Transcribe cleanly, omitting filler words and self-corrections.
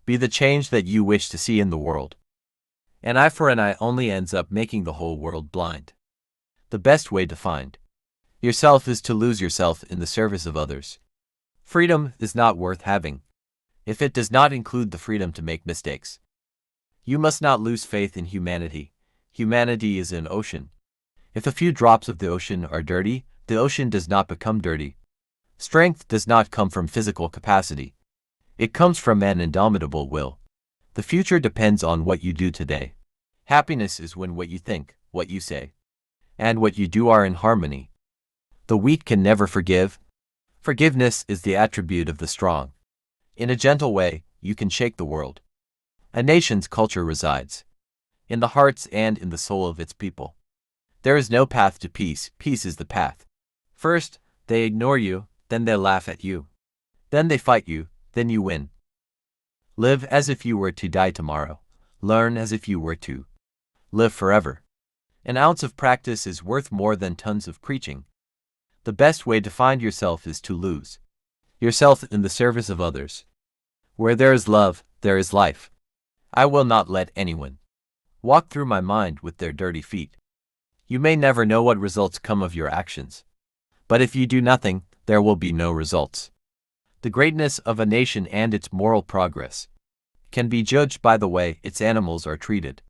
Be the change that you wish to see in the world. An eye for an eye only ends up making the whole world blind. The best way to find yourself is to lose yourself in the service of others. Freedom is not worth having if it does not include the freedom to make mistakes. You must not lose faith in humanity. Humanity is an ocean. If a few drops of the ocean are dirty, the ocean does not become dirty. Strength does not come from physical capacity. It comes from an indomitable will. The future depends on what you do today. Happiness is when what you think, what you say, and what you do are in harmony. The weak can never forgive. Forgiveness is the attribute of the strong. In a gentle way, you can shake the world. A nation's culture resides in the hearts and in the soul of its people. There is no path to peace. Peace is the path. First, they ignore you, then they laugh at you. Then they fight you, then you win. Live as if you were to die tomorrow. Learn as if you were to live forever. An ounce of practice is worth more than tons of preaching. The best way to find yourself is to lose yourself in the service of others. Where there is love, there is life. I will not let anyone walk through my mind with their dirty feet. You may never know what results come of your actions. But if you do nothing, there will be no results. The greatness of a nation and its moral progress can be judged by the way its animals are treated.